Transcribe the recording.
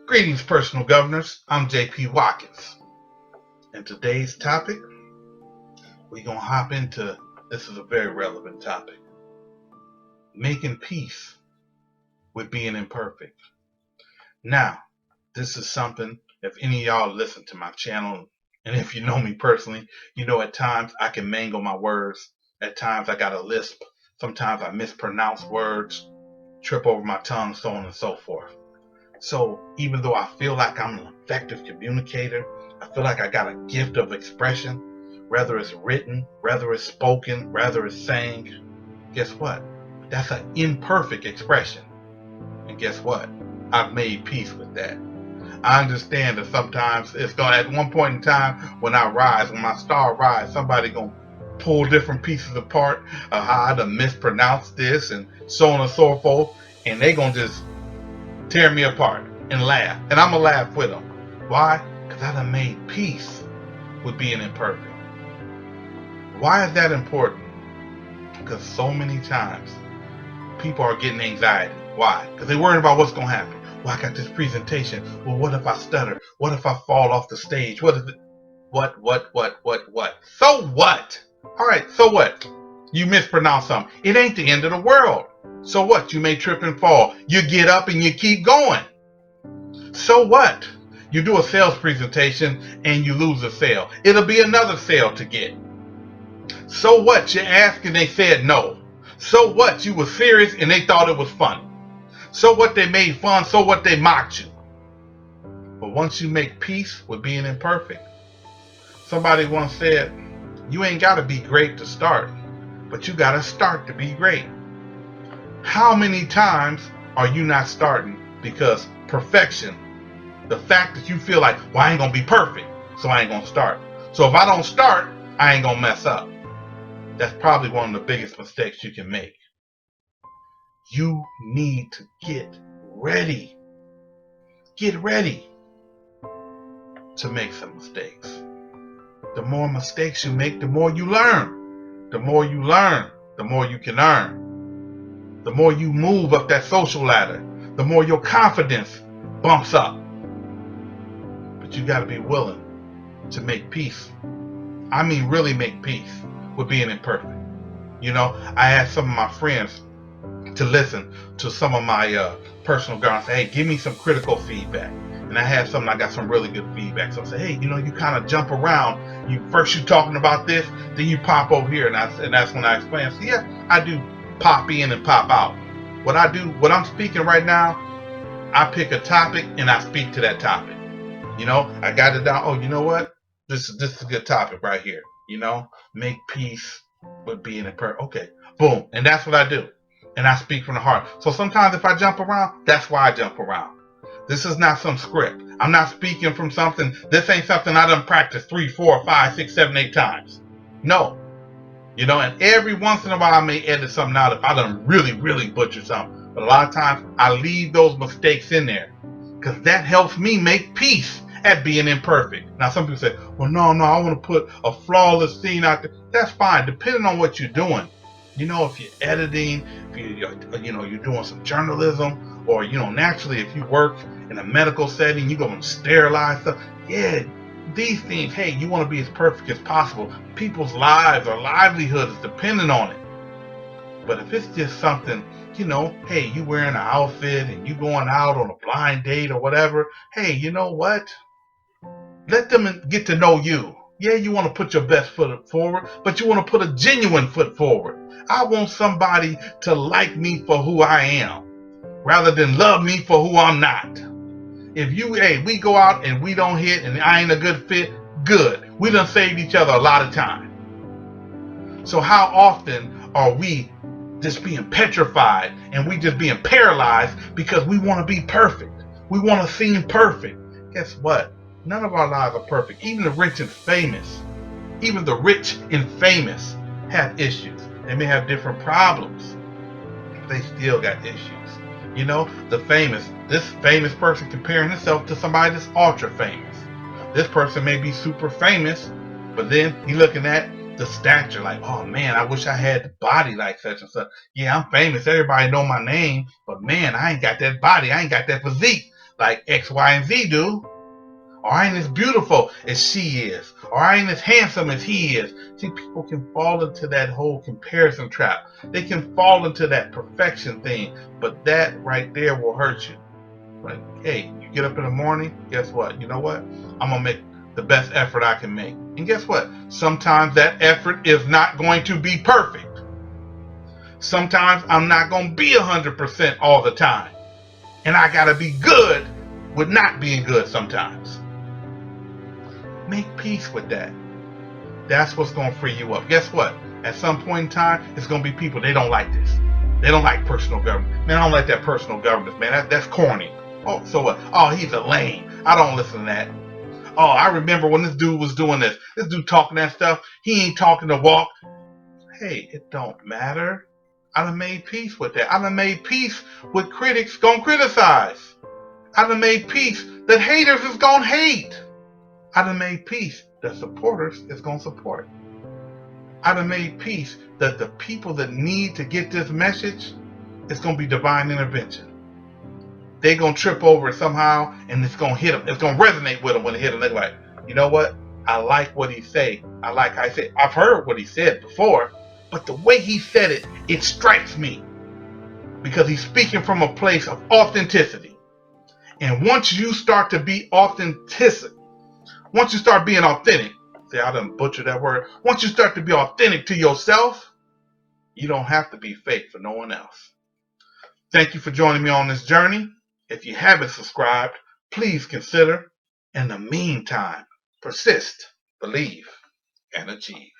Greetings, personal governors. I'm JP.WATKINS. And today's topic, we're going to hop into, this is a very relevant topic, making peace with being imperfect. Now, this is something, if any of y'all listen to my channel, and if you know me personally, you know at times I can mangle my words. At times I got a lisp. Sometimes I mispronounce words, trip over my tongue, so on and so forth. So even though I feel like I'm an effective communicator, I feel like I got a gift of expression, whether it's written, whether it's spoken, whether it's sang, guess what? That's an imperfect expression. And guess what? I've made peace with that. I understand that sometimes it's going to, at one point in time when I rise, when my star rise, somebody going to pull different pieces apart of how I done mispronounced this and so on and so forth, and they going to just tear me apart and laugh. And I'm going to laugh with them. Why? Because I done made peace with being imperfect. Why is that important? Because so many times people are getting anxiety. Why? Because they're worried about what's going to happen. Well, I got this presentation. Well, what if I stutter? What if I fall off the stage? What if it? What? So what? All right, so what? You mispronounce something. It ain't the end of the world. So what? You may trip and fall. You get up and you keep going. So what? You do a sales presentation and you lose a sale. It'll be another sale to get. So what? You asked and they said no. So what? You were serious and they thought it was funny. So what? They made fun. So what? They mocked you. But once you make peace with being imperfect, somebody once said, you ain't got to be great to start, but you got to start to be great. How many times are you not starting because perfection, the fact that you feel like, well, I ain't going to be perfect, so I ain't going to start. So if I don't start, I ain't going to mess up. That's probably one of the biggest mistakes you can make. You need to get ready. Get ready to make some mistakes. The more mistakes you make, the more you learn. The more you learn, the more you can earn. The more you move up that social ladder, the more your confidence bumps up. But you got to be willing to make peace. I mean, really make peace with being imperfect. You know, I asked some of my friends to listen to some of my personal guidance. Hey, give me some critical feedback. And I had something, I got some really good feedback. So I said, hey, you know, you kind of jump around. You talking about this, then you pop over here, and that's when I explain. So yeah, I do pop in and pop out. What I'm speaking right now, I pick a topic and I speak to that topic. You know, I got it down. Oh, you know what? This is a good topic right here. You know, make peace with being imperfect. Okay, boom, and that's what I do. And I speak from the heart. So sometimes if I jump around, that's why I jump around. This is not some script. I'm not speaking from something. This ain't something I done practiced 3, 4, 5, 6, 7, 8 times. No. You know, and every once in a while I may edit something out if I done really butchered something. But a lot of times I leave those mistakes in there because that helps me make peace at being imperfect. Now some people say, well, no, I want to put a flawless scene out there. That's fine, depending on what you're doing. You know, if you're editing, if you're doing some journalism, or, you know, naturally if you work in a medical setting, you're going to sterilize stuff. Yeah, these things, hey, you want to be as perfect as possible. People's lives or livelihood is dependent on it. But if it's just something, you know, hey, you wearing an outfit and you going out on a blind date or whatever, hey, you know what? Let them get to know you. Yeah, you want to put your best foot forward, but you want to put a genuine foot forward. I want somebody to like me for who I am, rather than love me for who I'm not. If we go out and we don't hit and I ain't a good fit, good. We done saved each other a lot of time. So how often are we just being petrified and we just being paralyzed because we want to be perfect? We want to seem perfect. Guess what? None of our lives are perfect. Even the rich and famous, have issues. They may have different problems, but they still got issues. You know, this famous person comparing himself to somebody that's ultra famous. This person may be super famous, but then he looking at the stature like, oh man, I wish I had the body like such and such. Yeah, I'm famous. Everybody know my name, but man, I ain't got that body. I ain't got that physique. like X, Y, and Z do. Or I ain't as beautiful as she is. Or I ain't as handsome as he is. See, people can fall into that whole comparison trap. They can fall into that perfection thing. But that right there will hurt you. Like, hey, you get up in the morning, guess what? You know what? I'm going to make the best effort I can make. And guess what? Sometimes that effort is not going to be perfect. Sometimes I'm not going to be 100% all the time. And I got to be good with not being good sometimes. Make peace with that. That's what's going to free you up. Guess what? At some point in time, it's going to be people, they don't like this. They don't like personal government. Man, I don't like that personal government, man. That's corny. Oh, so what? Oh, he's a lame. I don't listen to that. Oh, I remember when this dude was doing this. This dude talking that stuff. He ain't talking the walk. Hey, it don't matter. I done made peace with that. I done made peace with critics gonna criticize. I done made peace that haters is gonna hate. I done made peace that supporters is gonna support. I done made peace that the people that need to get this message, it's gonna be divine intervention. They gonna trip over it somehow, and it's gonna hit them. It's gonna resonate with them when it hit them. They're like, you know what? I like what he say. I like how he said. I've heard what he said before, but the way he said it, it strikes me because he's speaking from a place of authenticity. And once you start to be authentic, once you start being authentic, see, I done butchered that word. Once you start to be authentic to yourself, you don't have to be fake for no one else. Thank you for joining me on this journey. If you haven't subscribed, please consider. In the meantime, persist, believe, and achieve.